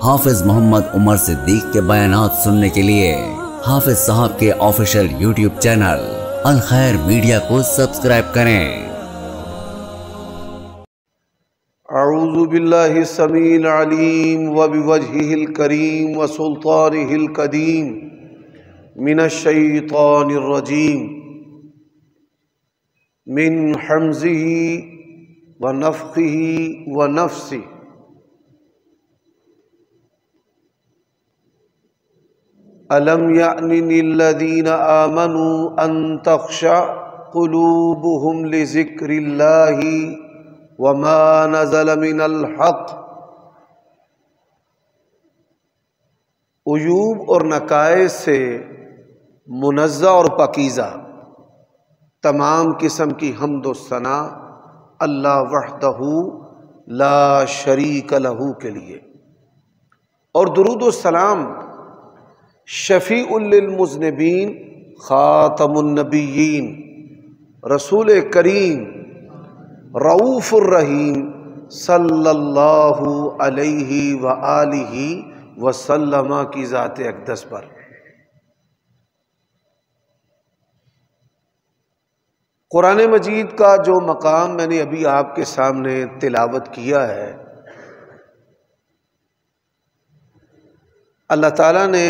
حافظ محمد عمر صدیق کے بیانات سننے کے لیے حافظ صاحب کے آفیشیل یوٹیوب چینل الخیر میڈیا کو سبسکرائب کریں۔ اعوذ باللہ السمیع العلیم وبوجہہ الکریم وسلطانہ القدیم من الشیطان الرجیم من حمزہ ونفخہ ونفثہ۔ أَلَمْ يَأْنِ لِلَّذِينَ آمَنُوا أَن تَخْشَعَ قُلُوبُهُمْ لِذِكْرِ اللَّهِ وَمَا نَزَلَ مِنَ الْحَقِّ۔ عیوب اور نقائص سے منزہ اور پاکیزہ تمام قسم کی حمد و ثنا اللہ وحدہ لا شریک لہ کے لیے، اور درود و سلام شفیع للمذنبین خاتم النبیین رسول کریم رؤوف الرحیم صلی اللہ علیہ وآلہ وسلم کی ذات اقدس پر۔ قرآن مجید کا جو مقام میں نے ابھی آپ کے سامنے تلاوت کیا ہے، اللہ تعالیٰ نے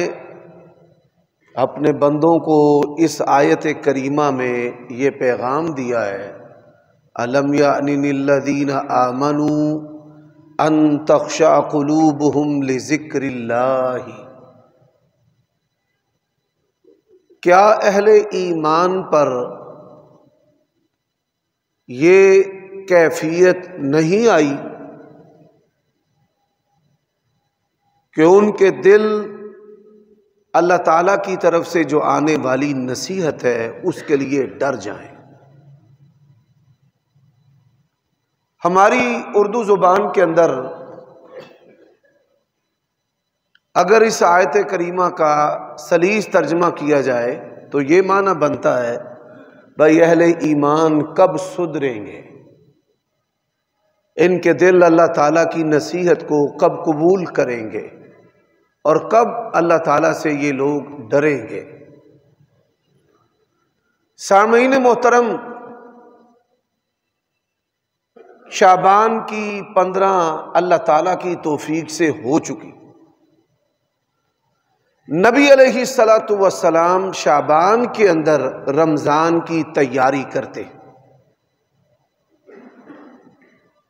اپنے بندوں کو اس آیت کریمہ میں یہ پیغام دیا ہے، أَلَمْ يَأْنِ لِلَّذِينَ آمَنُوا أَن تَخْشَعَ قُلُوبُهُمْ لِذِكْرِ اللَّهِ۔ کیا اہل ایمان پر یہ کیفیت نہیں آئی کہ ان کے دل اللہ تعالیٰ کی طرف سے جو آنے والی نصیحت ہے اس کے لیے ڈر جائیں؟ ہماری اردو زبان کے اندر اگر اس آیت کریمہ کا سلیس ترجمہ کیا جائے تو یہ معنی بنتا ہے بھائی اہل ایمان کب سدھریں گے، ان کے دل اللہ تعالیٰ کی نصیحت کو کب قبول کریں گے، اور کب اللہ تعالیٰ سے یہ لوگ ڈریں گے۔ سامعین محترم، شعبان کی 15 اللہ تعالیٰ کی توفیق سے ہو چکی۔ نبی علیہ السلام شعبان کے اندر رمضان کی تیاری کرتے۔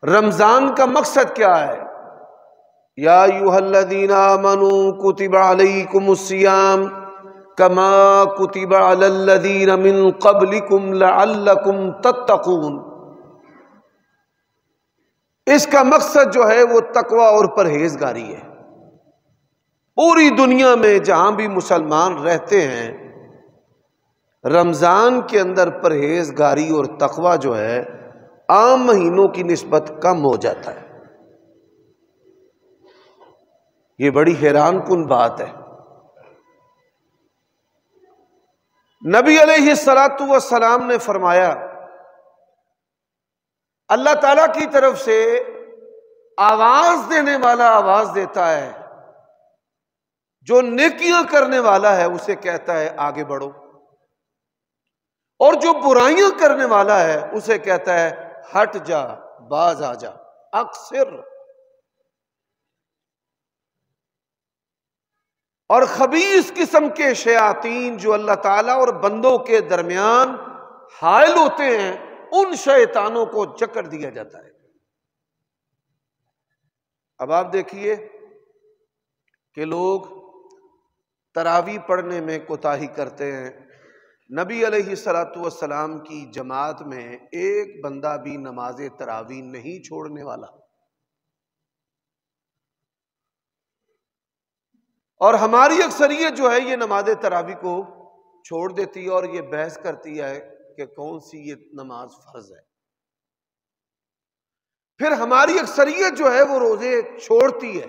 رمضان کا مقصد کیا ہے؟ یا ایھا الذین آمنوا کتب علیکم الصیام کما کتب علی الذین من قبلکم لعلکم تتقون۔ اس کا مقصد جو ہے وہ تقوی اور پرہیزگاری ہے۔ پوری دنیا میں جہاں بھی مسلمان رہتے ہیں، رمضان کے اندر پرہیزگاری اور تقوی جو ہے عام مہینوں کی نسبت کم ہو جاتا ہے۔ یہ بڑی حیران کن بات ہے۔ نبی علیہ السلام نے فرمایا، اللہ تعالیٰ کی طرف سے آواز دینے والا آواز دیتا ہے، جو نیکیاں کرنے والا ہے اسے کہتا ہے آگے بڑھو، اور جو برائیاں کرنے والا ہے اسے کہتا ہے ہٹ جا، باز آ جا، اقصر۔ اور خبیث قسم کے شیاطین جو اللہ تعالیٰ اور بندوں کے درمیان حائل ہوتے ہیں، ان شیطانوں کو جکڑ دیا جاتا ہے۔ اب آپ دیکھیے کہ لوگ تراویح پڑھنے میں کوتاہی کرتے ہیں۔ نبی علیہ السلام کی جماعت میں ایک بندہ بھی نماز تراویح نہیں چھوڑنے والا، اور ہماری اکثریت جو ہے یہ نماز تراویح کو چھوڑ دیتی ہے، اور یہ بحث کرتی ہے کہ کون سی یہ نماز فرض ہے۔ پھر ہماری اکثریت جو ہے وہ روزے چھوڑتی ہے۔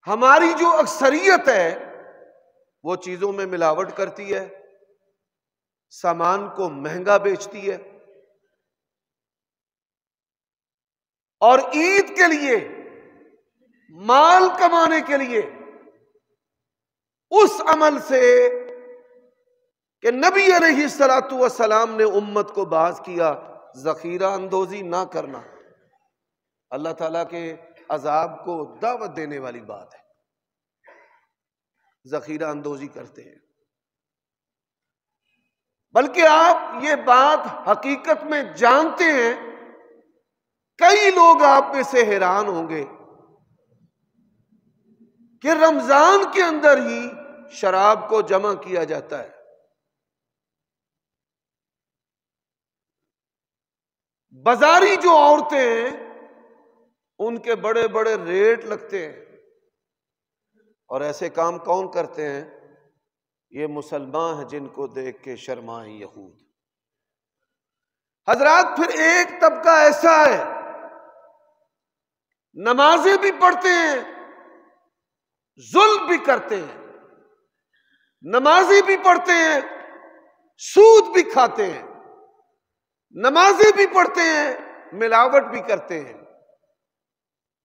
ہماری جو اکثریت ہے وہ چیزوں میں ملاوٹ کرتی ہے، سامان کو مہنگا بیچتی ہے، اور عید کے لیے مال کمانے کے لیے اس عمل سے کہ نبی علیہ الصلوۃ والسلام نے امت کو باز کیا، ذخیرہ اندوزی نہ کرنا اللہ تعالیٰ کے عذاب کو دعوت دینے والی بات ہے۔ ذخیرہ اندوزی کرتے ہیں، بلکہ آپ یہ بات حقیقت میں جانتے ہیں، کئی لوگ آپ میں سے حیران ہوں گے کہ رمضان کے اندر ہی شراب کو جمع کیا جاتا ہے، بازاری جو عورتیں ہیں ان کے بڑے بڑے ریٹ لگتے ہیں، اور ایسے کام کون کرتے ہیں؟ یہ مسلمان ہیں جن کو دیکھ کے شرمائیں یہود۔ حضرات پھر ایک طبقہ ایسا ہے، نمازیں بھی پڑھتے ہیں، ظلم بھی کرتے ہیں، نمازیں بھی پڑھتے ہیں، سود بھی کھاتے ہیں، نمازیں بھی پڑھتے ہیں، ملاوٹ بھی کرتے ہیں،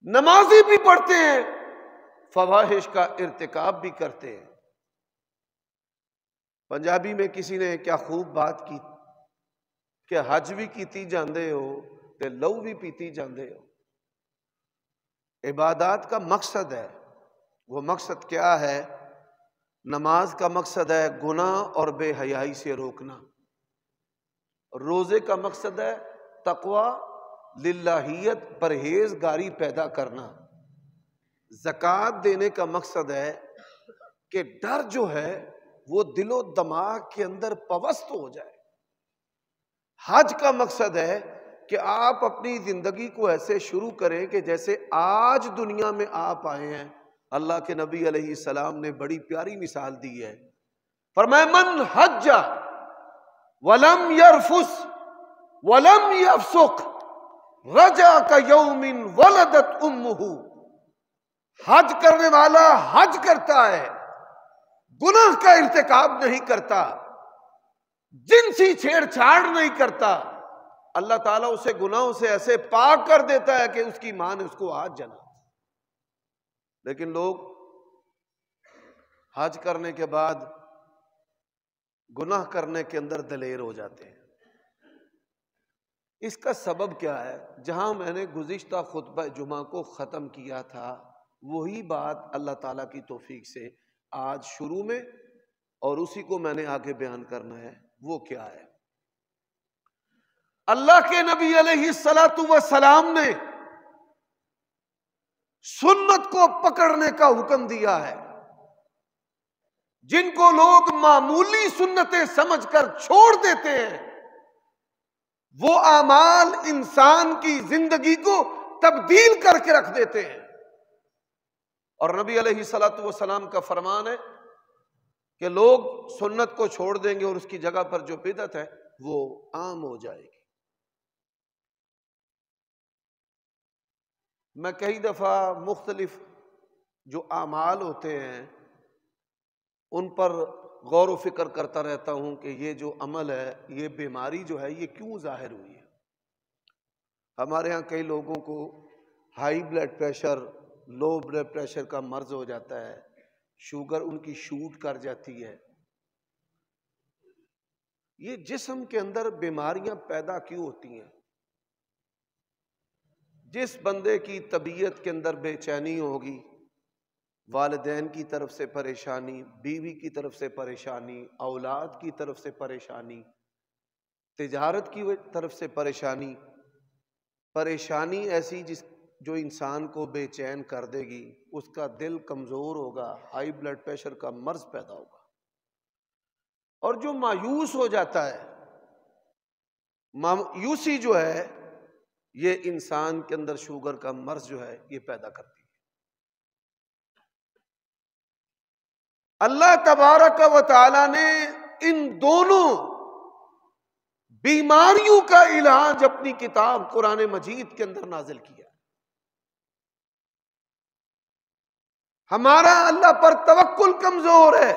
نمازیں بھی پڑھتے ہیں، فواحش کا ارتکاب بھی کرتے ہیں۔ پنجابی میں کسی نے کیا خوب بات کی کہ حج بھی کیتی جاندے ہو تے لو بھی پیتی جاندے ہو۔ عبادات کا مقصد ہے، وہ مقصد کیا ہے؟ نماز کا مقصد ہے گناہ اور بے حیائی سے روکنا، روزے کا مقصد ہے تقوی، للہیت، پرہیزگاری پیدا کرنا، زکوٰۃ دینے کا مقصد ہے کہ ڈر جو ہے وہ دل و دماغ کے اندر پوست ہو جائے، حج کا مقصد ہے کہ آپ اپنی زندگی کو ایسے شروع کریں کہ جیسے آج دنیا میں آپ آئے ہیں۔ اللہ کے نبی علیہ السلام نے بڑی پیاری مثال دی ہے، فرمایا من حج ولم یرفث ولم یفسق رجع کیوم ولدت امہ۔ حج کرنے والا حج کرتا ہے، گناہ کا ارتکاب نہیں کرتا، جنسی چھیڑ چھاڑ نہیں کرتا، اللہ تعالیٰ اسے گناہوں سے ایسے پاک کر دیتا ہے کہ اس کی ماں نے اس کو آج جنا۔ لیکن لوگ حج کرنے کے بعد گناہ کرنے کے اندر دلیر ہو جاتے ہیں۔ اس کا سبب کیا ہے؟ جہاں میں نے گزشتہ خطبہ جمعہ کو ختم کیا تھا وہی بات اللہ تعالیٰ کی توفیق سے آج شروع میں اور اسی کو میں نے آگے بیان کرنا ہے۔ وہ کیا ہے؟ اللہ کے نبی علیہ الصلوۃ والسلام نے سنت کو پکڑنے کا حکم دیا ہے۔ جن کو لوگ معمولی سنتیں سمجھ کر چھوڑ دیتے ہیں، وہ اعمال انسان کی زندگی کو تبدیل کر کے رکھ دیتے ہیں۔ اور نبی علیہ الصلوۃ والسلام کا فرمان ہے کہ لوگ سنت کو چھوڑ دیں گے اور اس کی جگہ پر جو بدعت ہے وہ عام ہو جائے گی۔ میں کئی دفعہ مختلف جو اعمال ہوتے ہیں ان پر غور و فکر کرتا رہتا ہوں کہ یہ جو عمل ہے، یہ بیماری جو ہے یہ کیوں ظاہر ہوئی ہے۔ ہمارے ہاں کئی لوگوں کو high blood pressure, low blood pressure کا مرض ہو جاتا ہے، شوگر ان کی شوٹ کر جاتی ہے۔ یہ جسم کے اندر بیماریاں پیدا کیوں ہوتی ہیں؟ جس بندے کی طبیعت کے اندر بے چینی ہوگی، والدین کی طرف سے پریشانی، بیوی کی طرف سے پریشانی، اولاد کی طرف سے پریشانی، تجارت کی طرف سے پریشانی، پریشانی ایسی جو انسان کو بے چین کر دے گی، اس کا دل کمزور ہوگا، ہائی بلڈ پریشر کا مرض پیدا ہوگا۔ اور جو مایوس ہو جاتا ہے، مایوسی جو ہے یہ انسان کے اندر شوگر کا مرض جو ہے یہ پیدا کرتی ہے۔ اللہ تبارک و تعالی نے ان دونوں بیماریوں کا علاج اپنی کتاب قرآن مجید کے اندر نازل کیا۔ ہمارا اللہ پر توکل کمزور ہے،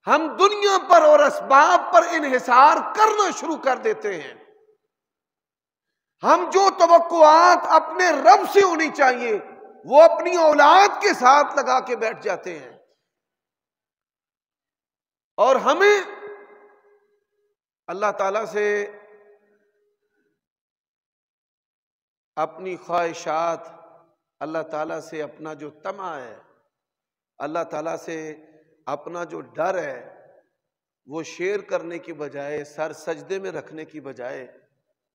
ہم دنیا پر اور اسباب پر انحصار کرنا شروع کر دیتے ہیں، ہم جو توقعات اپنے رب سے ہونی چاہیے وہ اپنی اولاد کے ساتھ لگا کے بیٹھ جاتے ہیں، اور ہمیں اللہ تعالی سے اپنی خواہشات، اللہ تعالیٰ سے اپنا جو طمع ہے، اللہ تعالیٰ سے اپنا جو ڈر ہے، وہ شیئر کرنے کی بجائے، سر سجدے میں رکھنے کی بجائے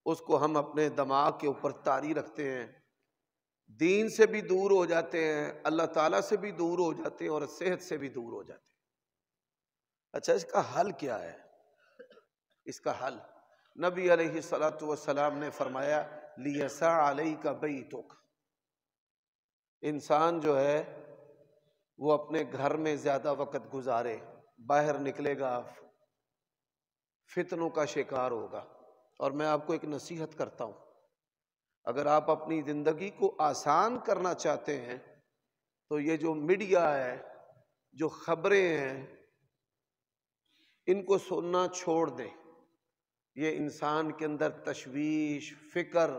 اس کو ہم اپنے دماغ کے اوپر طاری رکھتے ہیں، دین سے بھی دور ہو جاتے ہیں، اللہ تعالیٰ سے بھی دور ہو جاتے ہیں، اور صحت سے بھی دور ہو جاتے ہیں۔ اچھا، اس کا حل کیا ہے؟ اس کا حل نبی علیہ الصلوۃ والسلام نے فرمایا لیسع علیک بیتک، انسان جو ہے وہ اپنے گھر میں زیادہ وقت گزارے، باہر نکلے گا فتنوں کا شکار ہوگا۔ اور میں آپ کو ایک نصیحت کرتا ہوں، اگر آپ اپنی زندگی کو آسان کرنا چاہتے ہیں تو یہ جو میڈیا ہے، جو خبریں ہیں، ان کو سننا چھوڑ دیں۔ یہ انسان کے اندر تشویش، فکر،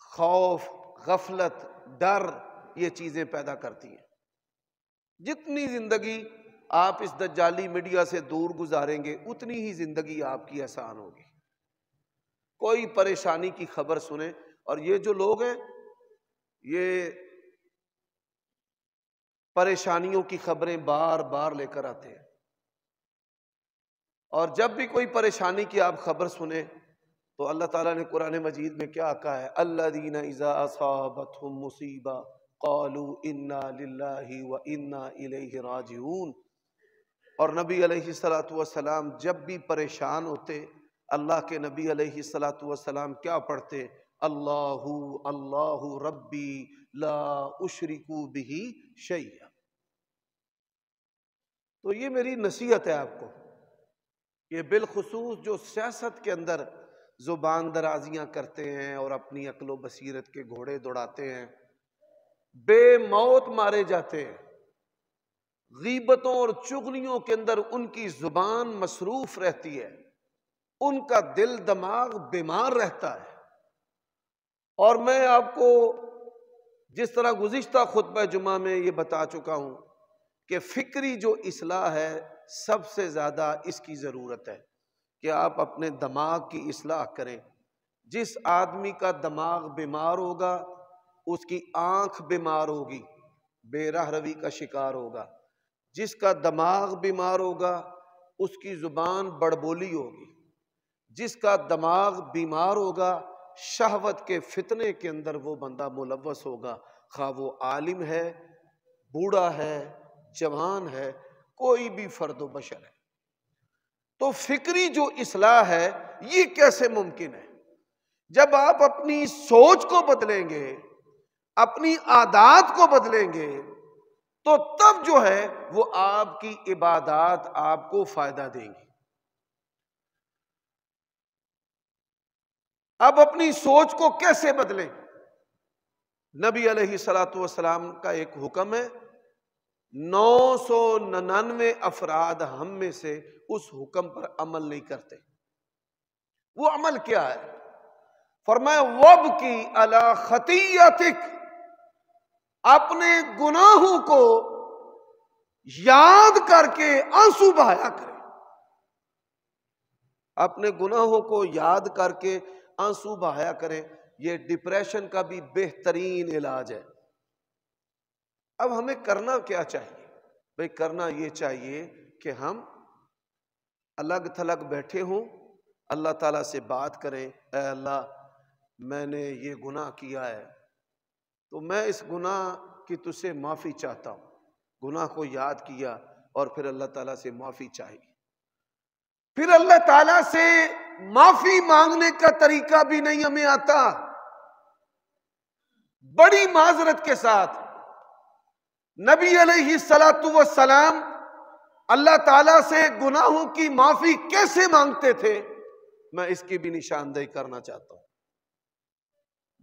خوف، غفلت، ڈر، یہ چیزیں پیدا کرتی ہیں۔ جتنی زندگی آپ اس دجالی میڈیا سے دور گزاریں گے اتنی ہی زندگی آپ کی آسان ہوگی۔ کوئی پریشانی کی خبر سنیں، اور یہ جو لوگ ہیں یہ پریشانیوں کی خبریں بار بار لے کر آتے ہیں، اور جب بھی کوئی پریشانی کی آپ خبر سنیں تو اللہ تعالیٰ نے قرآن مجید میں کیا کہا ہے؟ الذین اذا اصابتهم مصیبہ قالوا انا للہ وانا الیہ راجعون۔ اور نبی علیہ الصلوۃ والسلام جب بھی پریشان ہوتے، اللہ کے نبی علیہ الصلوۃ والسلام کیا پڑھتے؟ اللہ اللہ ربی لا اشرک بہ شیئا۔ تو یہ میری نصیحت ہے آپ کو، یہ بالخصوص جو سیاست کے اندر زبان درازیاں کرتے ہیں اور اپنی عقل و بصیرت کے گھوڑے دوڑاتے ہیں، بے موت مارے جاتے ہیں، غیبتوں اور چغلیوں کے اندر ان کی زبان مصروف رہتی ہے، ان کا دل دماغ بیمار رہتا ہے۔ اور میں آپ کو جس طرح گزشتہ خطبہ جمعہ میں یہ بتا چکا ہوں کہ فکری جو اصلاح ہے سب سے زیادہ اس کی ضرورت ہے کہ آپ اپنے دماغ کی اصلاح کریں۔ جس آدمی کا دماغ بیمار ہوگا اس کی آنکھ بیمار ہوگی، بے راہ روی کا شکار ہوگا۔ جس کا دماغ بیمار ہوگا اس کی زبان بڑبولی ہوگی۔ جس کا دماغ بیمار ہوگا شہوت کے فتنے کے اندر وہ بندہ ملوث ہوگا، خواہ وہ عالم ہے، بوڑھا ہے، جوان ہے، کوئی بھی فرد و بشر ہے۔ تو فکری جو اصلاح ہے یہ کیسے ممکن ہے؟ جب آپ اپنی سوچ کو بدلیں گے، اپنی عادات کو بدلیں گے، تو تب جو ہے وہ آپ کی عبادات آپ کو فائدہ دیں گی۔ اب اپنی سوچ کو کیسے بدلیں؟ نبی علیہ الصلوۃ والسلام کا ایک حکم ہے، 999 افراد ہم میں سے اس حکم پر عمل نہیں کرتے۔ وہ عمل کیا ہے؟ فرمایا وَابْكِ عَلَىٰ خَطِيَّتِكَ، اپنے گناہوں کو یاد کر کے آنسو بہایا کرے۔ اپنے گناہوں کو یاد کر کے آنسو بہایا کریں۔ یہ ڈپریشن کا بھی بہترین علاج ہے۔ اب ہمیں کرنا کیا چاہیے؟ بھئی کرنا یہ چاہیے کہ ہم الگ تھلگ بیٹھے ہوں، اللہ تعالیٰ سے بات کریں، اے اللہ میں نے یہ گناہ کیا ہے تو میں اس گناہ کی تجھ سے معافی چاہتا ہوں۔ گناہ کو یاد کیا اور پھر اللہ تعالیٰ سے معافی چاہی۔ پھر اللہ تعالیٰ سے معافی مانگنے کا طریقہ بھی نہیں ہمیں آتا، بڑی معذرت کے ساتھ نبی علیہ الصلوۃ والسلام اللہ تعالیٰ سے گناہوں کی معافی کیسے مانگتے تھے، میں اس کی بھی نشاندہی کرنا چاہتا ہوں۔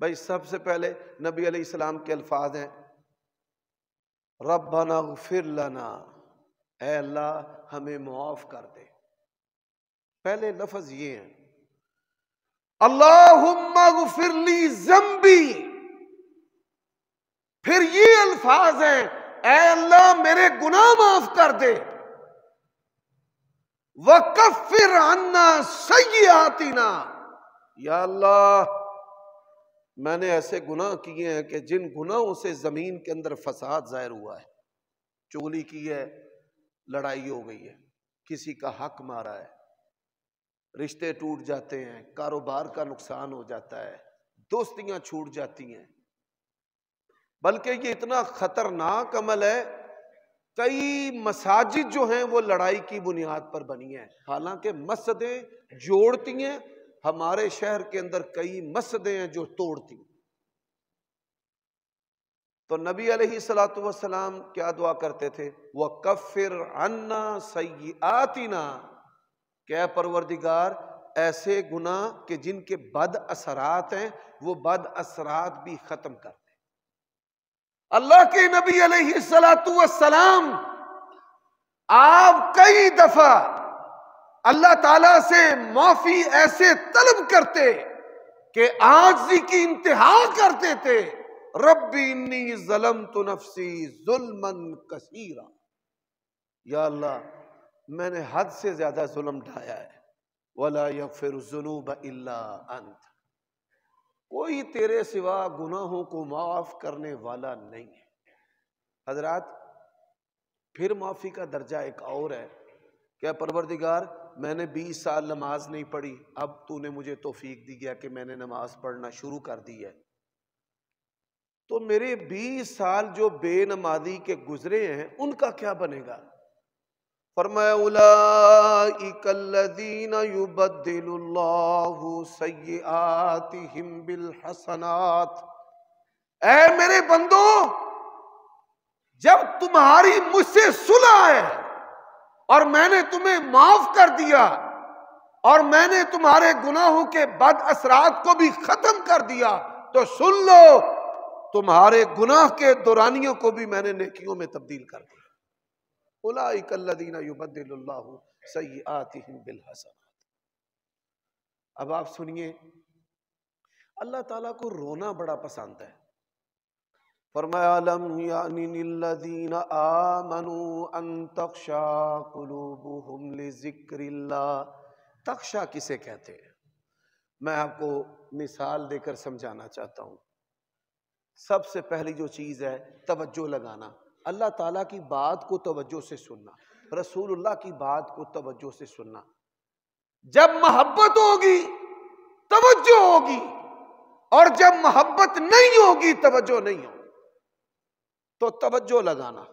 بھائی سب سے پہلے نبی علیہ السلام کے الفاظ ہیں ربنا اغفر لنا، اے اللہ ہمیں معاف کر دے۔ پہلے لفظ یہ ہیں، اللہم اغفر لی ذنبی، پھر یہ الفاظ ہیں اے اللہ میرے گناہ معاف کر دے، وَكَفِّرْ عَنَّا سَيِّئَاتِنَا، یا اللہ میں نے ایسے گناہ کیے ہیں کہ جن گناہوں سے زمین کے اندر فساد ظاہر ہوا ہے، چغلی کی ہے، لڑائی ہو گئی ہے، کسی کا حق مارا ہے، رشتے ٹوٹ جاتے ہیں، کاروبار کا نقصان ہو جاتا ہے، دوستیاں چھوٹ جاتی ہیں، بلکہ یہ اتنا خطرناک عمل ہے، کئی مساجد جو ہیں وہ لڑائی کی بنیاد پر بنی ہیں، حالانکہ مسجدیں جوڑتی ہیں، ہمارے شہر کے اندر کئی مسجدیں ہیں جو توڑتی ہیں۔ تو نبی علیہ الصلوۃ والسلام کیا دعا کرتے تھے؟ وَكَفِّرْ عَنَّا سَيِّئَاتِنَا، کہ اے پروردگار ایسے گناہ کہ جن کے بد اثرات ہیں وہ بد اثرات بھی ختم کر دے۔ اللہ کے نبی علیہ الصلوۃ والسلام آپ کئی دفعہ اللہ تعالیٰ سے معافی ایسے طلب کرتے کہ عاجزی کی انتہا کرتے تھے، ربی انی ظلمت نفسی ظلما کثیرا، یا اللہ میں نے حد سے زیادہ ظلم ڈھایا ہے، ولا یغفر الذنوب الا انت، کوئی تیرے سوا گناہوں کو معاف کرنے والا نہیں ہے۔ حضرات پھر معافی کا درجہ ایک اور ہے کہ پروردگار میں نے 20 سال نماز نہیں پڑھی، اب تو نے مجھے توفیق دی گیا کہ میں نے نماز پڑھنا شروع کر دی ہے، تو میرے 20 سال جو بے نمازی کے گزرے ہیں ان کا کیا بنے گا؟ فرمایا اولئک الذین یبدل اللہ سیئاتہم بالحسنات، اے میرے بندو جب تمہاری مجھ سے صلح ہے اور میں نے تمہیں معاف کر دیا اور میں نے تمہارے گناہوں کے بد اثرات کو بھی ختم کر دیا، تو سن لو تمہارے گناہ کے دورانیوں کو بھی میں نے نیکیوں میں تبدیل کر دیا۔ اولئک الذین یبدل اللہ سیئاتہم بالحسنات۔ اب آپ سنیے، اللہ تعالیٰ کو رونا بڑا پسند ہے۔ فرمایا لم یعن للذین آمنوا ان تخشع قلوبہم لذکر اللہ، تخشع کسے کہتے ہیں؟ میں آپ کو مثال دے کر سمجھانا چاہتا ہوں۔ سب سے پہلی جو چیز ہے توجہ لگانا، اللہ تعالیٰ کی بات کو توجہ سے سننا، رسول اللہ کی بات کو توجہ سے سننا۔ جب محبت ہوگی توجہ ہوگی، اور جب محبت نہیں ہوگی توجہ نہیں ہوگی۔ تو توجہ لگانا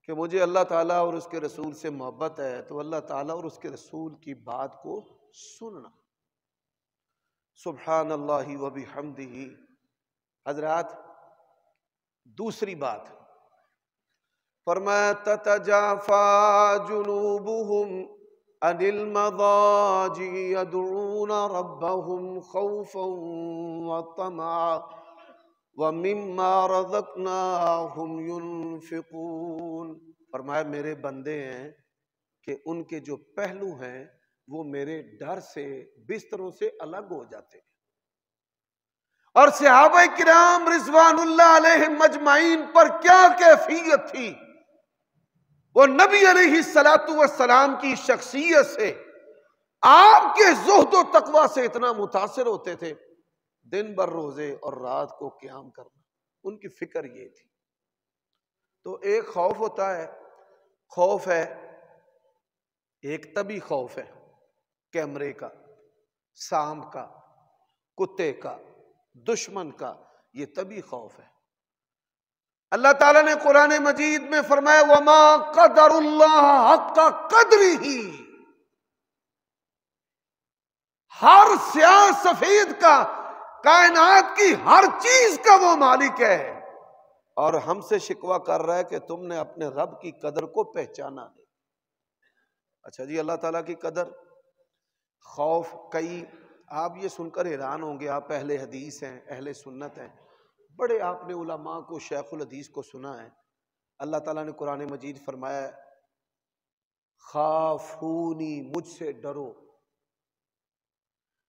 کہ مجھے اللہ تعالیٰ اور اس کے رسول سے محبت ہے، تو اللہ تعالیٰ اور اس کے رسول کی بات کو سننا۔ سبحان اللہ و بحمدہ۔ حضرات دوسری بات فرمایا تتجافى جنوبهم عن المضاجع يدعون ربهم خوفا وطمعا ومما رزقناهم ينفقون، فرمایا میرے بندے ہیں کہ ان کے جو پہلو ہیں وہ میرے ڈر سے بستروں سے الگ ہو جاتے ہیں۔ اور صحابہ کرام رضوان اللہ علیہم مجمعین پر کیا کیفیت تھی، وہ نبی علیہ الصلوۃ والسلام کی شخصیت سے، آپ کے زہد و تقوی سے اتنا متاثر ہوتے تھے، دن بھر روزے اور رات کو قیام کرنا، ان کی فکر یہ تھی۔ تو ایک خوف ہوتا ہے، خوف ہے ایک طبی خوف ہے، کیمرے کا، سانپ کا، کتے کا، دشمن کا، یہ طبی خوف ہے۔ اللہ تعالیٰ نے قرآن مجید میں فرمایا وَمَا قَدَرُ اللَّهَ حَقَّ قَدْرِهِ، ہر سیاہ سفید کا، کائنات کی ہر چیز کا وہ مالک ہے، اور ہم سے شکوہ کر رہا ہے کہ تم نے اپنے رب کی قدر کو پہچانا نہیں۔ اچھا جی، اللہ تعالیٰ کی قدر، خوف، کئی آپ یہ سن کر حیران ہوں گے، آپ اہل حدیث ہیں، اہل سنت ہیں، بڑے آپ نے علماء کو، شیخ الحدیث کو سنا ہے، اللہ تعالیٰ نے قرآن مجید فرمایا خافونی، مجھ سے ڈرو،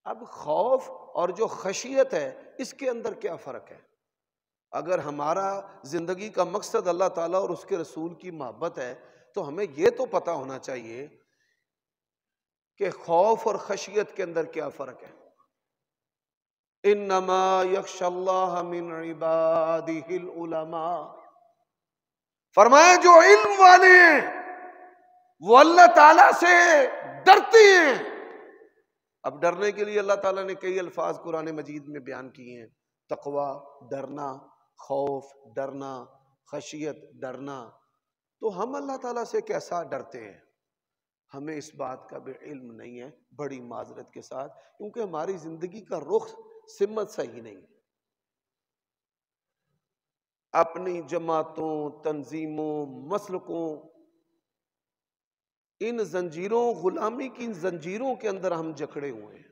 اب خوف اور جو خشیت ہے اس کے اندر کیا فرق ہے؟ اگر ہمارا زندگی کا مقصد اللہ تعالیٰ اور اس کے رسول کی محبت ہے تو ہمیں یہ تو پتہ ہونا چاہیے کہ خوف اور خشیت کے اندر کیا فرق ہے۔ انما یخشی اللہ من عبادہ العلماء، فرمایا جو علم والے ہیں وہ اللہ تعالیٰ سے ڈرتے ہیں۔ اب ڈرنے کے لیے اللہ تعالیٰ نے کئی الفاظ قرآن مجید میں بیان کیے ہیں، تقوی ڈرنا، خوف ڈرنا، خشیت ڈرنا۔ تو ہم اللہ تعالیٰ سے کیسا ڈرتے ہیں؟ ہمیں اس بات کا بھی علم نہیں ہے، بڑی معذرت کے ساتھ، کیونکہ ہماری زندگی کا رخ سمت صحیح نہیں ہے۔ اپنی جماعتوں، تنظیموں، مسلکوں، ان زنجیروں، غلامی کی ان زنجیروں کے اندر ہم جکڑے ہوئے ہیں،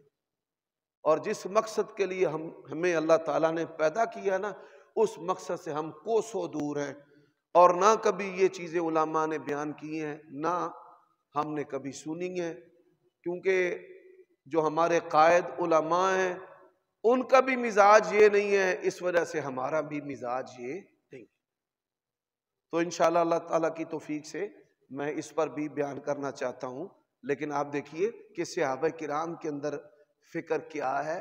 اور جس مقصد کے لیے ہمیں اللہ تعالیٰ نے پیدا کیا نا، اس مقصد سے ہم کوسوں دور ہیں، اور نہ کبھی یہ چیزیں علماء نے بیان کی ہیں، نہ ہم نے کبھی سنی ہیں، کیونکہ جو ہمارے قائد علماء ہیں ان کا بھی مزاج یہ نہیں ہے، اس وجہ سے ہمارا بھی مزاج یہ نہیں۔ تو انشاءاللہ اللہ تعالیٰ کی توفیق سے میں اس پر بھی بیان کرنا چاہتا ہوں، لیکن آپ دیکھیے کہ صحابہ کرام کے اندر فکر کیا ہے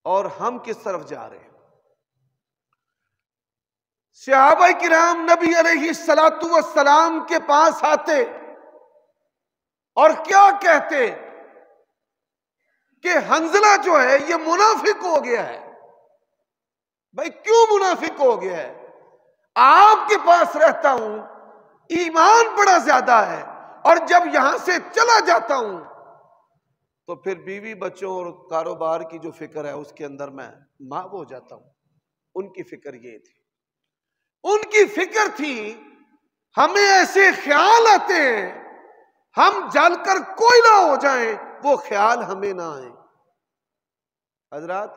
اور ہم کس طرف جا رہے ہیں۔ صحابہ کرام نبی علیہ السلام کے پاس آتے اور کیا کہتے کہ حنظلہ جو ہے یہ منافق ہو گیا ہے۔ بھائی کیوں منافق ہو گیا ہے؟ آپ کے پاس رہتا ہوں، ایمان بڑا زیادہ ہے، اور جب یہاں سے چلا جاتا ہوں تو پھر بیوی بچوں اور کاروبار کی جو فکر ہے اس کے اندر میں ماں ہو جاتا ہوں۔ ان کی فکر یہ تھی، ان کی فکر تھی ہمیں ایسے خیال آتے ہیں ہم جل کر کوئلہ ہو جائیں، وہ خیال ہمیں نہ آئیں۔ حضرات،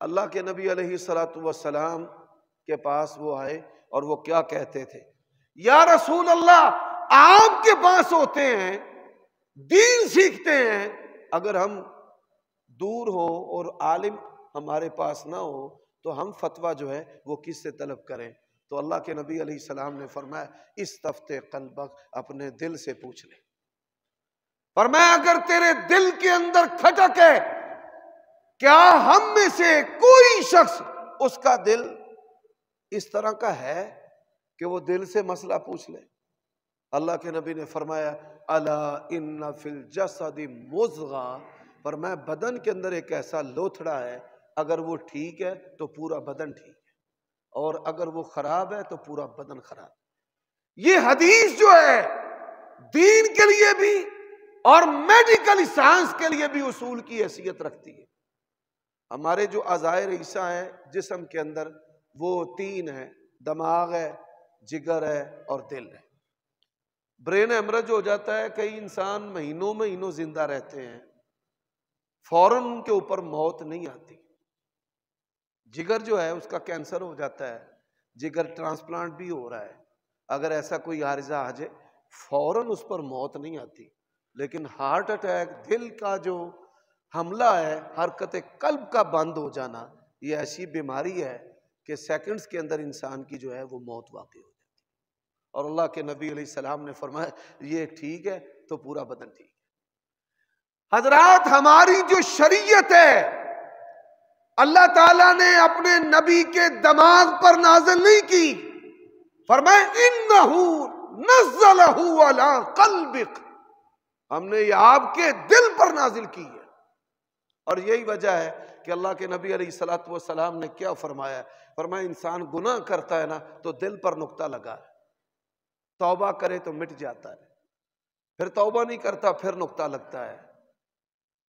اللہ کے نبی علیہ السلام کے پاس وہ آئے اور وہ کیا کہتے تھے؟ یا رسول اللہ، آپ کے پاس ہوتے ہیں، دین سیکھتے ہیں، اگر ہم دور ہو اور عالم ہمارے پاس نہ ہو تو ہم فتویٰ جو ہے وہ کس سے طلب کریں؟ تو اللہ کے نبی علیہ السلام نے فرمایا استفتِ قلبک، اپنے دل سے پوچھ لے۔ فرمایا اگر تیرے دل کے اندر کھٹک ہے، کیا ہم میں سے کوئی شخص اس کا دل اس طرح کا ہے کہ وہ دل سے مسئلہ پوچھ لے؟ اللہ کے نبی نے فرمایا الا ان فی الجسد مضغہ، فرمایا بدن کے اندر ایک ایسا لوتھڑا ہے، اگر وہ ٹھیک ہے تو پورا بدن ٹھیک ہے، اور اگر وہ خراب ہے تو پورا بدن خراب۔ یہ حدیث جو ہے دین کے لیے بھی اور میڈیکل سائنس کے لیے بھی اصول کی حیثیت رکھتی ہے۔ ہمارے جو اعضائے رئیسہ ہیں جسم کے اندر وہ تین ہیں، دماغ ہے، جگر ہے اور دل ہے۔ برین ہیمرج ہو جاتا ہے، کئی انسان مہینوں زندہ رہتے ہیں، فوراً ان کے اوپر موت نہیں آتی۔ جگر جو ہے اس کا کینسر ہو جاتا ہے، جگر ٹرانسپلانٹ بھی ہو رہا ہے، اگر ایسا کوئی عارضہ آ جائے فوراً اس پر موت نہیں آتی، لیکن ہارٹ اٹیک، دل کا جو حملہ ہے، حرکت قلب کا بند ہو جانا، یہ ایسی بیماری ہے کہ سیکنڈز کے اندر انسان کی جو ہے وہ موت واقع ہو جاتی ہے۔ اور اللہ کے نبی علیہ السلام نے فرمایا یہ ٹھیک ہے تو پورا بدن ٹھیک ہے۔ حضرات، ہماری جو شریعت ہے اللہ تعالیٰ نے اپنے نبی کے دماغ پر نازل نہیں کی، فرمایا انہو نزلہ علی قلبک، ہم نے یہ آپ کے دل پر نازل کی ہے۔ اور یہی وجہ ہے کہ اللہ کے نبی علیہ السلام نے کیا فرمایا؟ فرمایا انسان گناہ کرتا ہے نا تو دل پر نقطہ لگا ہے، توبہ کرے تو مٹ جاتا ہے، پھر توبہ نہیں کرتا پھر نقطہ لگتا ہے،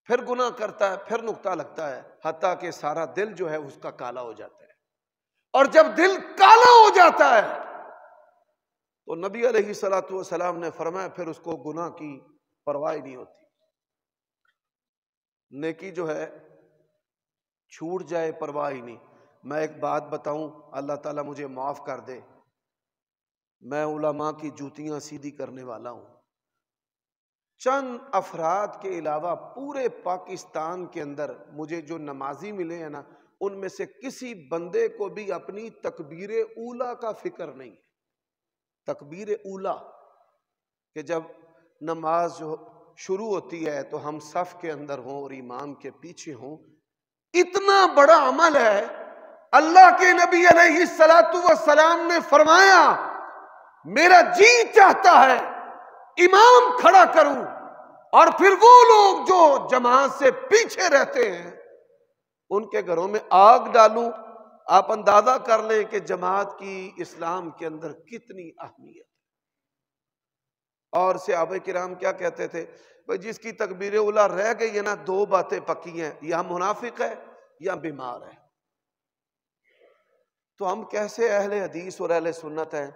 پھر گناہ کرتا ہے پھر نقطہ لگتا ہے، حتیٰ کہ سارا دل جو ہے اس کا کالا ہو جاتا ہے۔ اور جب دل کالا ہو جاتا ہے تو نبی علیہ السلام نے فرمایا پھر اس کو گناہ کی پرواہ نہیں ہوتی، نیکی جو ہے چھوٹ جائے پرواہ ہی نہیں۔ میں ایک بات بتاؤں، اللہ تعالیٰ مجھے معاف کر دے، میں علماء کی جوتیاں سیدھی کرنے والا ہوں، چند افراد کے علاوہ پورے پاکستان کے اندر مجھے جو نمازی ملے ہیں نا، ان میں سے کسی بندے کو بھی اپنی تکبیر اولا کا فکر نہیں ہے۔ تکبیر اولا کہ جب نماز جو شروع ہوتی ہے تو ہم صف کے اندر ہوں اور امام کے پیچھے ہوں، اتنا بڑا عمل ہے۔ اللہ کے نبی علیہ الصلوۃ والسلام نے فرمایا، میرا جی چاہتا ہے امام کھڑا کروں اور پھر وہ لوگ جو جماعت سے پیچھے رہتے ہیں ان کے گھروں میں آگ ڈالوں۔ آپ اندازہ کر لیں کہ جماعت کی اسلام کے اندر کتنی اہمیت۔ اور صحابہ کرام کیا کہتے تھے؟ بھئی جس کی تکبیر اولا رہ گئی ہے نا، دو باتیں پکی ہیں، یا منافق ہے یا بیمار ہے۔ تو ہم کیسے اہل حدیث اور اہل سنت ہیں؟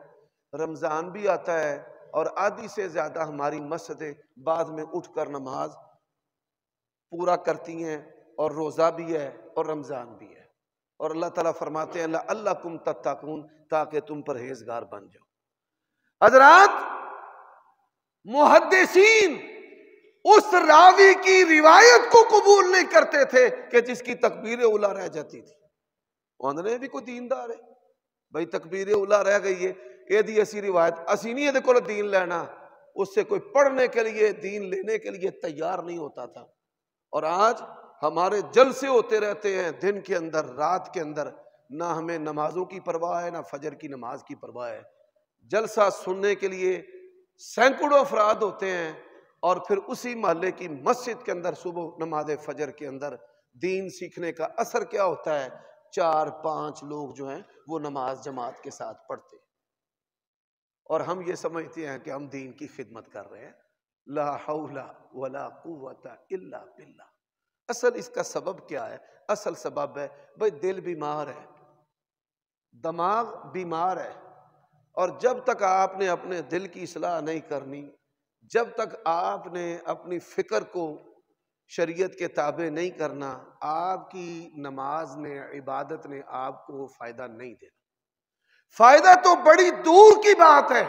رمضان بھی آتا ہے اور آدھی سے زیادہ ہماری مسجدیں بعد میں اٹھ کر نماز پورا کرتی ہیں، اور روزہ بھی ہے اور رمضان بھی ہے، اور اللہ تعالیٰ فرماتے ہیں لعلکم تتقون، تاکہ تم پرہیزگار بن جاؤ۔ حضرات، محدثین اس راوی کی روایت کو قبول نہیں کرتے تھے کہ جس کی تکبیر اولا رہ جاتی تھی۔ انہوں نے بھی کوئی دیندار ہے بھائی، تکبیر اولا رہ گئی ہے، یہ دی ایسی روایت اسی نہیں ہے کو دین لینا۔ اس سے کوئی پڑھنے کے لیے، دین لینے کے لیے تیار نہیں ہوتا تھا۔ اور آج ہمارے جلسے ہوتے رہتے ہیں دن کے اندر، رات کے اندر، نہ ہمیں نمازوں کی پرواہ ہے، نہ فجر کی نماز کی پرواہ ہے۔ جلسہ سننے کے لیے سینکڑوں افراد ہوتے ہیں، اور پھر اسی محلے کی مسجد کے اندر صبح نماز فجر کے اندر دین سیکھنے کا اثر کیا ہوتا ہے؟ 4-5 لوگ جو ہیں وہ نماز جماعت کے ساتھ پڑھتے ہیں، اور ہم یہ سمجھتے ہیں کہ ہم دین کی خدمت کر رہے ہیں۔ لا حول ولا قوت الا باللہ۔ اصل اس کا سبب کیا ہے؟ اصل سبب ہے بھئی دل بیمار ہے، دماغ بیمار ہے، اور جب تک آپ نے اپنے دل کی اصلاح نہیں کرنی، جب تک آپ نے اپنی فکر کو شریعت کے تابع نہیں کرنا، آپ کی نماز نے، عبادت نے آپ کو فائدہ نہیں دینا۔ فائدہ تو بڑی دور کی بات ہے۔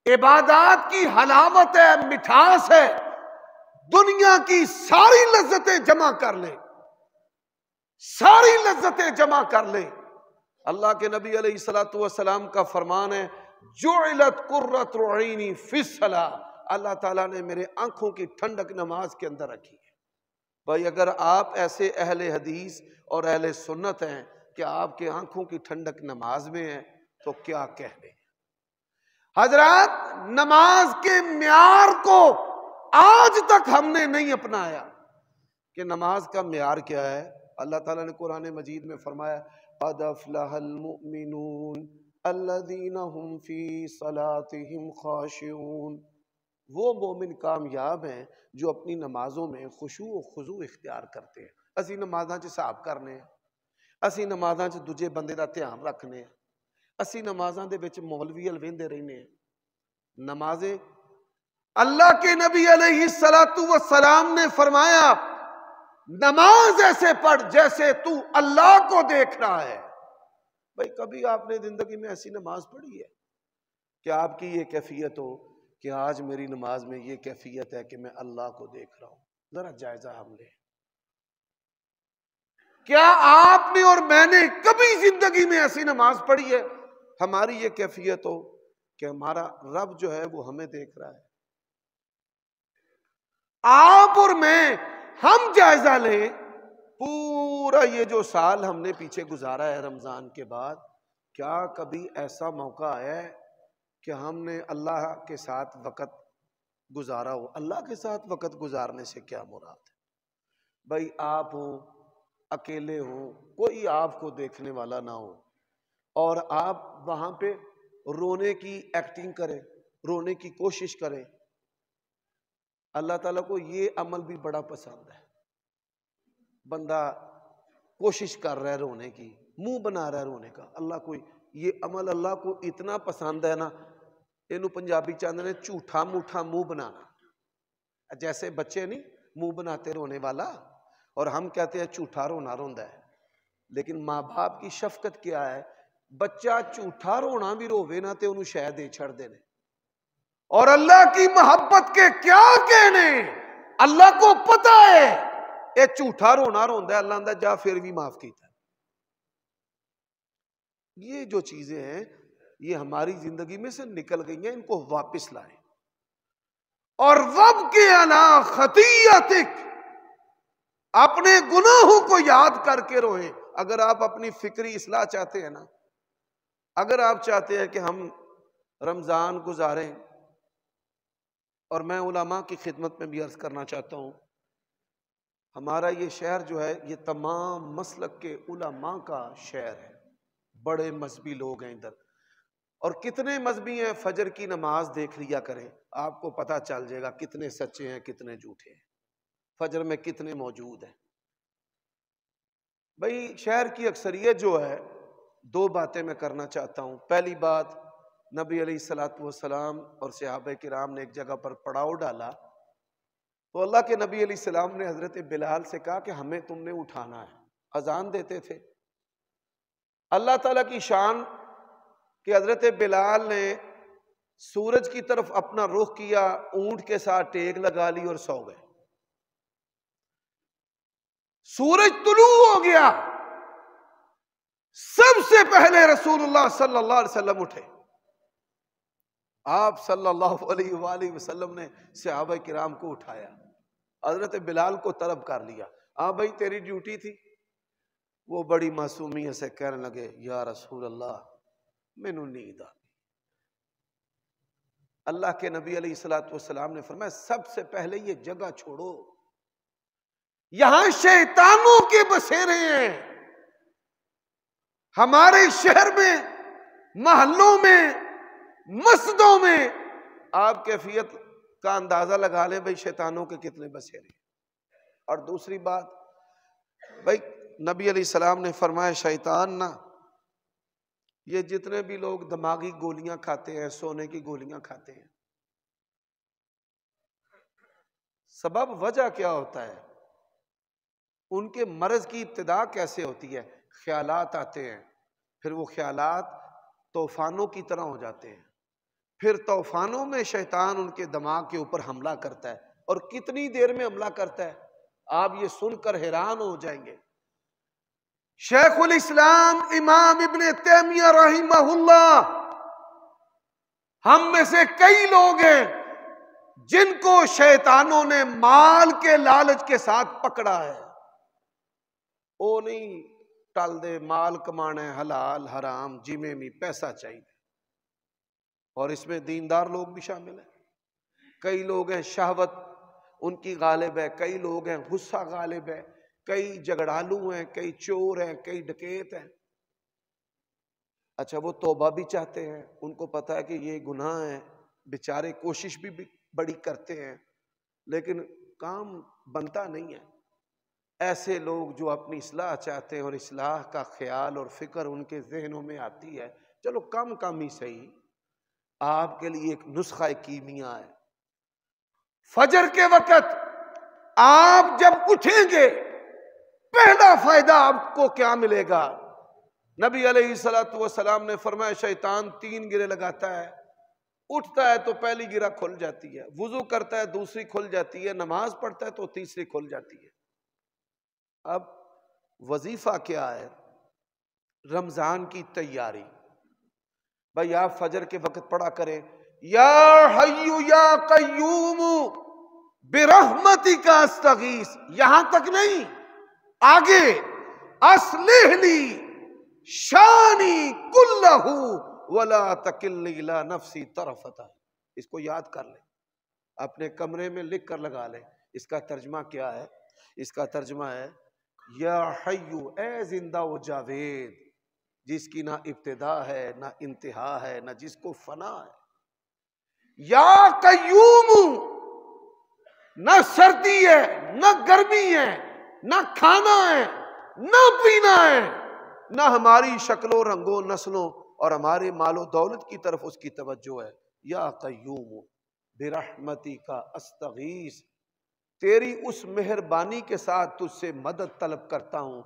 عبادات کی حلاوت ہے، مٹھاس ہے، دنیا کی ساری لذتیں جمع کر لیں، ساری لذتیں جمع کر لیں۔ اللہ کے نبی علیہ الصلوۃ والسلام کا فرمان ہے، جعلت قرۃ عینی فی الصلاۃ، اللہ تعالیٰ نے میرے آنکھوں کی ٹھنڈک نماز کے اندر رکھی ہے۔ بھائی اگر آپ ایسے اہل حدیث اور اہل سنت ہیں کہ آپ کے آنکھوں کی ٹھنڈک نماز میں ہے، تو کیا کہنے۔ حضرات، نماز کے معیار کو آج تک ہم نے نہیں اپنایا کہ نماز کا معیار کیا ہے۔ اللہ تعالیٰ نے قرآن مجید میں فرمایا، قد افلح المؤمنون الذین هم فی صلاتهم خاشعون۔ وہ مومن کامیاب ہیں جو اپنی نمازوں میں خشوع و خضوع اختیار کرتے ہیں۔ اسی نمازاں چ حساب کرنے ہیں، اسی نمازاں چ دوجے بندے دا دھیان رکھنے ہیں، اسی نمازاں دے وچ مولوی الویندے رہنے ہیں۔ نمازیں، اللہ کے نبی علیہ الصلوۃ والسلام نے فرمایا، نماز ایسے پڑھ جیسے تو اللہ کو دیکھ رہا ہے۔ بھائی کبھی آپ نے زندگی میں ایسی نماز پڑھی ہے کہ آپ کی یہ کیفیت ہو کہ آج میری نماز میں یہ کیفیت ہے کہ میں اللہ کو دیکھ رہا ہوں؟ ذرا جائزہ ہم لیں۔ کیا آپ نے اور میں نے کبھی زندگی میں ایسی نماز پڑھی ہے ہماری یہ کیفیت ہو کہ ہمارا رب جو ہے وہ ہمیں دیکھ رہا ہے؟ آپ اور میں، ہم جائزہ لیں، پورا یہ جو سال ہم نے پیچھے گزارا ہے رمضان کے بعد، کیا کبھی ایسا موقع آیا ہے کہ ہم نے اللہ کے ساتھ وقت گزارا ہو؟ اللہ کے ساتھ وقت گزارنے سے کیا مراد ہے؟ بھائی آپ ہوں، اکیلے ہوں، کوئی آپ کو دیکھنے والا نہ ہو، اور آپ وہاں پہ رونے کی ایکٹنگ کریں، رونے کی کوشش کریں۔ اللہ تعالیٰ کو یہ عمل بھی بڑا پسند ہے۔ بندہ کوشش کر رہا ہے رونے کی، منہ بنا رہا ہے رونے کا، اللہ کو یہ عمل اللہ کو اتنا پسند ہے نا، اینو پنجابی چاہتے ہیں جھوٹا موٹھا منہ بنانا۔ جیسے بچے نہیں منہ بناتے رونے والا، اور ہم کہتے ہیں جھوٹا رونا روندا ہے، لیکن ماں باپ کی شفقت کیا ہے؟ بچہ جھوٹا رونا بھی روے نا تے انہوں شے دے چھڑ دے نے، اور اللہ کی محبت کے کیا کہنے، اللہ کو پتا ہے یہ جھوٹا رونا روندا ہے، اللہ اندر جا پھر بھی معاف کیتا ہے۔ یہ جو چیزیں ہیں یہ ہماری زندگی میں سے نکل گئی ہیں، ان کو واپس لائیں۔ اور وَابْكِ عَلَىٰ خَطِيئَتِكَ، اپنے گناہوں کو یاد کر کے روئیں۔ اگر آپ اپنی فکری اصلاح چاہتے ہیں نا، اگر آپ چاہتے ہیں کہ ہم رمضان گزاریں، اور میں علماء کی خدمت میں بھی عرض کرنا چاہتا ہوں، ہمارا یہ شہر جو ہے یہ تمام مسلک کے علماء کا شہر ہے، بڑے مذہبی لوگ ہیں ادھر، اور کتنے مذہبی ہیں فجر کی نماز دیکھ لیا کریں، آپ کو پتہ چل جائے گا کتنے سچے ہیں کتنے جھوٹے ہیں، فجر میں کتنے موجود ہیں۔ بھئی شہر کی اکثریت جو ہے، دو باتیں میں کرنا چاہتا ہوں۔ پہلی بات، نبی علیہ السلام اور صحابہ کرام نے ایک جگہ پر پڑاؤ ڈالا، تو اللہ کے نبی علیہ السلام نے حضرت بلال سے کہا کہ ہمیں تم نے اٹھانا ہے، اذان دیتے تھے۔ اللہ تعالیٰ کی شان کہ حضرت بلال نے سورج کی طرف اپنا رخ کیا، اونٹ کے ساتھ ٹیک لگا لی اور سو گئے۔ سورج طلوع ہو گیا، سب سے پہلے رسول اللہ صلی اللہ علیہ وسلم اٹھے۔ آپ صلی اللہ علیہ وآلہ وسلم نے صحابہ کرام کو اٹھایا، حضرت بلال کو طلب کر لیا، ہاں بھائی تیری ڈیوٹی تھی۔ وہ بڑی معصومیت سے کہنے لگے، یا رسول اللہ مینوں نیند آ گئی۔ اللہ کے نبی علیہ السلام نے فرمایا سب سے پہلے یہ جگہ چھوڑو، یہاں شیطانوں کے بسیرے ہیں۔ ہمارے شہر میں، محلوں میں، مسجدوں میں آپ کیفیت کا اندازہ لگا لیں بھائی شیطانوں کے کتنے بسیرے۔ اور دوسری بات، بھائی نبی علیہ السلام نے فرمایا شیطان نا، یہ جتنے بھی لوگ دماغی گولیاں کھاتے ہیں، سونے کی گولیاں کھاتے ہیں، سبب وجہ کیا ہوتا ہے؟ ان کے مرض کی ابتدا کیسے ہوتی ہے؟ خیالات آتے ہیں، پھر وہ خیالات طوفانوں کی طرح ہو جاتے ہیں، پھر طوفانوں میں شیطان ان کے دماغ کے اوپر حملہ کرتا ہے، اور کتنی دیر میں حملہ کرتا ہے آپ یہ سن کر حیران ہو جائیں گے۔ شیخ الاسلام امام ابن تیمیہ رحمہ اللہ، ہم میں سے کئی لوگ ہیں جن کو شیطانوں نے مال کے لالچ کے ساتھ پکڑا ہے۔ وہ نہیں ٹال دے، مال کمانا ہے، حلال حرام جمے میں پیسہ چاہیے، اور اس میں دیندار لوگ بھی شامل ہیں۔ کئی لوگ ہیں شہوت ان کی غالب ہے، کئی لوگ ہیں غصہ غالب ہے، کئی جھگڑالو ہیں، کئی چور ہیں، کئی ڈکیت ہیں۔ اچھا وہ توبہ بھی چاہتے ہیں، ان کو پتا ہے کہ یہ گناہ ہے، بیچارے کوشش بھی بڑی کرتے ہیں، لیکن کام بنتا نہیں ہے۔ ایسے لوگ جو اپنی اصلاح چاہتے ہیں اور اصلاح کا خیال اور فکر ان کے ذہنوں میں آتی ہے، چلو کم ہی صحیح، آپ کے لیے ایک نسخہ کیمیا ہے۔ فجر کے وقت آپ جب اٹھیں گے، پہلا فائدہ آپ کو کیا ملے گا؟ نبی علیہ السلام نے فرمایا شیطان 3 گرے لگاتا ہے، اٹھتا ہے تو پہلی گرہ کھل جاتی ہے، وضو کرتا ہے دوسری کھل جاتی ہے، نماز پڑھتا ہے تو تیسری کھل جاتی ہے۔ اب وظیفہ کیا ہے؟ رمضان کی تیاری۔ بھائی آپ فجر کے وقت پڑھا کریں، یا حی یا قیوم برحمتک استغیث، یہاں تک نہیں، آگے اصلح لی شانی کلہ ولا تکلنی الی نفسی طرفۃ، اس کو یاد کر لیں، اپنے کمرے میں لکھ کر لگا لیں۔ اس کا ترجمہ کیا ہے؟ اس کا ترجمہ ہے یا حیو، اے زندہ و جاوید جس کی نہ ابتدا ہے نہ انتہا ہے نہ جس کو فنا ہے، یا قیوم، نہ سردی ہے نہ گرمی ہے نہ کھانا ہے نہ پینا ہے، نہ ہماری شکلوں رنگوں نسلوں اور ہمارے مال و دولت کی طرف اس کی توجہ ہے۔ یا قیوم برحمتک استغیث، تیری اس مہربانی کے ساتھ تجھ سے مدد طلب کرتا ہوں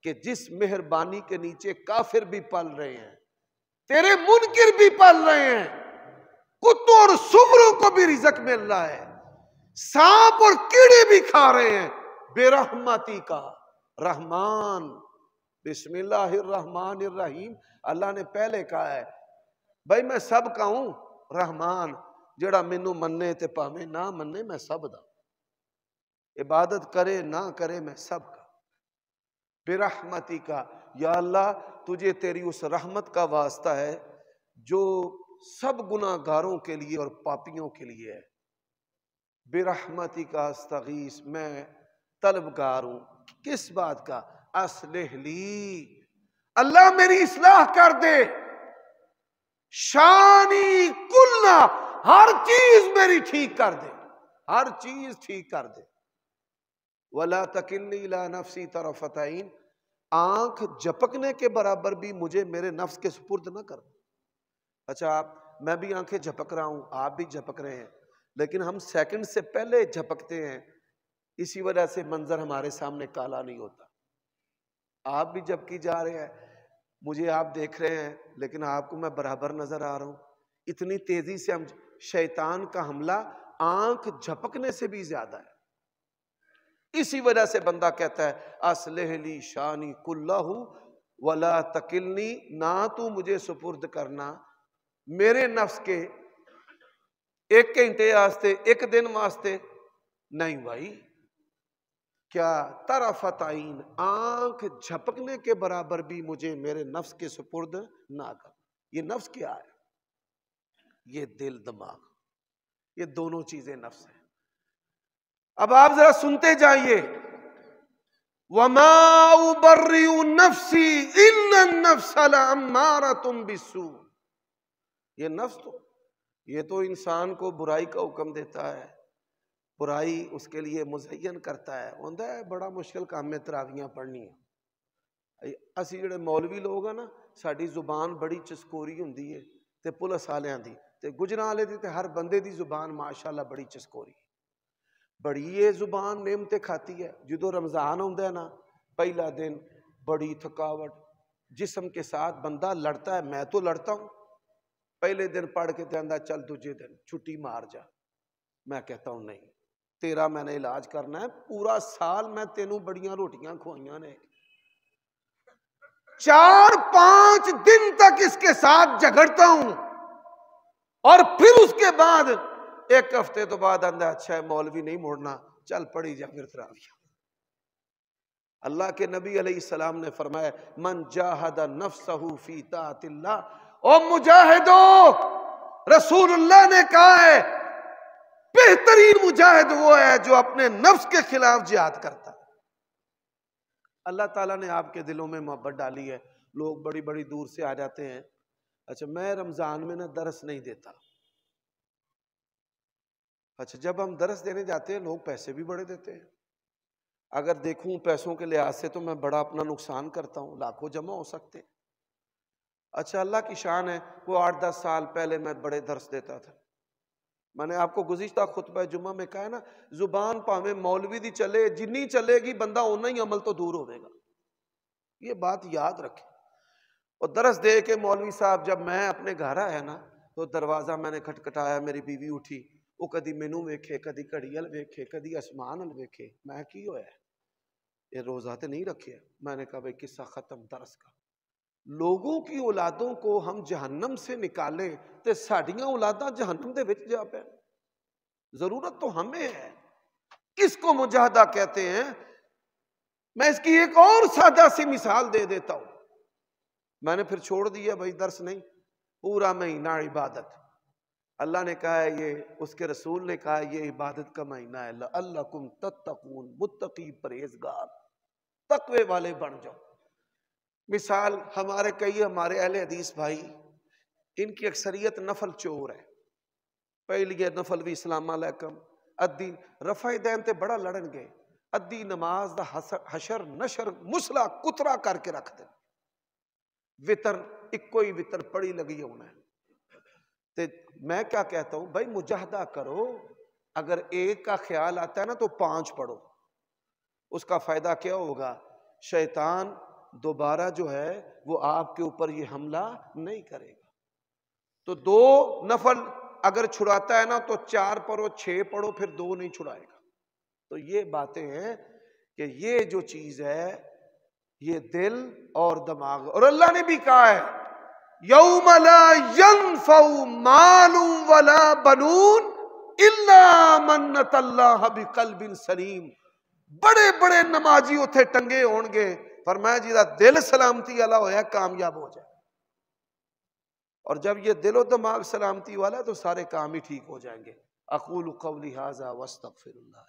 کہ جس مہربانی کے نیچے کافر بھی پل رہے ہیں، تیرے منکر بھی پل رہے ہیں، کتوں اور سوروں کو بھی رزق مل رہا ہے، سانپ اور کیڑے بھی کھا رہے ہیں بے رحمتی کا رحمان۔ بسم اللہ الرحمن الرحیم، اللہ نے پہلے کہا ہے بھائی میں سب کا ہوں رحمان، جڑا مینوں مننے تے پاویں نہ مننے میں سب دا، عبادت کرے نہ کرے میں سب کا۔ برحمتی کا، یا اللہ تجھے تیری اس رحمت کا واسطہ ہے جو سب گناہ گاروں کے لیے اور پاپیوں کے لیے ہے۔ برحمتی کا استغیث، میں طلبگار ہوں کس بات کا؟ اصلح لی، اللہ میری اصلاح کر دے، شانی کلہ، ہر چیز میری ٹھیک کر دے، ہر چیز ٹھیک کر دے۔ وَلَا تَكِلْنِي إِلَىٰ نَفْسِي طَرَفَتَ عَيْنٍ، آنکھ جھپکنے کے برابر بھی مجھے میرے نفس کے سپرد نہ کر۔ اچھا میں بھی آنکھیں جھپک رہا ہوں، آپ بھی جھپک رہے ہیں، لیکن ہم سیکنڈ سے پہلے جھپکتے ہیں، اسی وجہ سے منظر ہمارے سامنے کالا نہیں ہوتا۔ آپ بھی جھپکی جا رہے ہیں، مجھے آپ دیکھ رہے ہیں لیکن آپ کو میں برابر نظر آ رہا ہوں۔ اتنی تیزی سے ہم، شیطان کا حملہ آنکھ جھپکنے سے بھی زیادہ ہے۔ اسی وجہ سے بندہ کہتا ہے اصلح لی شانی کلہ ولا تکلنی، نہ تو مجھے سپرد کرنا میرے نفس کے ایک گھنٹے واسطے، ایک دن واسطے نہیں بھائی، کیا طرفت عین، آنکھ جھپکنے کے برابر بھی مجھے میرے نفس کے سپرد نہ کر۔ یہ نفس کیا ہے؟ یہ دل دماغ، یہ دونوں چیزیں نفس ہیں۔ اب آپ ذرا سنتے جائیے، وَمَا أُبَرِّئُ نَفْسِي إِنَّ النَّفْسَ لَأَمَّارَةٌ بِالسُّوءِ، یہ نفس تو، یہ تو انسان کو برائی کا حکم دیتا ہے، برائی اس کے لیے مزین کرتا ہے۔ ہوندہ ہے بڑا مشکل کام میں تراویحاں پڑھنی ہے۔ اسی جڑے مولوی لوگ ہیں نا، ساڈی زبان بڑی چسکوری ہوندی ہے تے پولیس والیاں دی تے گجراں والے دی تے ہر بندے دی زبان ماشاءاللہ بڑی چسکوری، بڑی یہ زبان نعمتیں کھاتی ہے۔ جدو رمضان ہوندہ ہے نا، پہلا دن بڑی تھکاوٹ، جسم کے ساتھ بندہ لڑتا ہے، میں تو لڑتا ہوں، پہلے دن پڑھ کے دیندہ چل دوسرے دن چھٹی مار جا، میں کہتا ہوں نہیں، تیرا میں نے علاج کرنا ہے، پورا سال میں تینوں بڑیاں روٹیاں کھوائیاں نے، 4-5 دن تک اس کے ساتھ جھگڑتا ہوں، اور پھر اس کے بعد ایک ہفتے تو بعد اندر اچھا ہے مولوی نہیں موڑنا، چل پڑی جا پھر تراویح۔ اللہ کے نبی علیہ السلام نے فرمایا من جاہد نفسہ فی طاعت اللہ، او مجاہدو، رسول اللہ نے کہا ہے بہترین مجاہد وہ ہے جو اپنے نفس کے خلاف جہاد کرتا ہے۔ اللہ تعالیٰ نے آپ کے دلوں میں محبت ڈالی ہے، لوگ بڑی بڑی دور سے آ جاتے ہیں۔ اچھا میں رمضان میں نا درس نہیں دیتا، اچھا جب ہم درس دینے جاتے ہیں لوگ پیسے بھی بڑے دیتے ہیں، اگر دیکھوں پیسوں کے لحاظ سے تو میں بڑا اپنا نقصان کرتا ہوں، لاکھوں جمع ہو سکتے ہیں۔ اچھا اللہ کی شان ہے، وہ 8-10 سال پہلے میں بڑے درس دیتا تھا۔ میں نے آپ کو گزشتہ خطبہ جمعہ میں کہا ہے نا، زبان پاویں مولوی دی چلے، جنی چلے گی بندہ اونا ہی عمل تو دور ہوئے گا، یہ بات یاد رکھیں۔ اور درس دے کے مولوی صاحب جب میں اپنے گھر آیا نا تو دروازہ میں نے کھٹکھٹایا، میری بیوی اٹھی، وہ کدی مینوں ویکھے، کدی گھڑی ال ویکھے، کدی آسمان ال ویکھے، میں کی ہویا ہے یہ روزہ تے نہیں رکھے؟ میں نے کہا بھئی قصہ ختم درس کا۔ لوگوں کی اولادوں کو ہم جہنم سے نکالیں تے ساڈیاں اولاداں جہنم دے وچ جا پے، ضرورت تو ہمیں ہے۔ اس کو مجاہدہ کہتے ہیں۔ میں اس کی ایک اور سادہ سی مثال دے دیتا ہوں، میں نے پھر چھوڑ دیا بھائی درس نہیں، پورا مہینہ عبادت۔ اللہ نے کہا ہے یہ، اس کے رسول نے کہا ہے یہ عبادت کا مہینہ ہے، لعلکم تتقون، متقی پرہیزگار، تقوی والے بن جاؤ۔ مثال ہمارے اہل حدیث بھائی، ان کی اکثریت نفل چور ہے۔ پہلی نفل بھی السلام علیکم، ادھی رفع دین تے بڑا لڑن گے، ادھی نماز دا حشر نشر مسلا کترا کر کے رکھ دیں، وطر ایکو ہی وطر پڑی لگی ہونا ہے۔ تے میں کیا کہتا ہوں بھائی مجاہدہ کرو، اگر ایک کا خیال آتا ہے نا تو 5 پڑھو، اس کا فائدہ کیا ہوگا؟ شیطان دوبارہ جو ہے وہ آپ کے اوپر یہ حملہ نہیں کرے گا۔ تو 2 نفل اگر چھڑاتا ہے نا تو 4 پڑھو 6 پڑھو، پھر 2 نہیں چھڑائے گا. تو یہ باتیں ہیں کہ یہ جو چیز ہے یہ دل اور دماغ. اور اللہ نے بھی کہا ہے یوم لا ينفع مال ولا بنون الا من اتى اللہ بقلب سلیم. بڑے بڑے نمازی اتھے ٹنگے ہون گے، فرمایا جیدہ دل سلامتی والا ہویا کامیاب ہو جائے. اور جب یہ دل و دماغ سلامتی والا ہے تو سارے کام ہی ٹھیک ہو جائیں گے. اقول قولی ھذا واستغفر اللہ.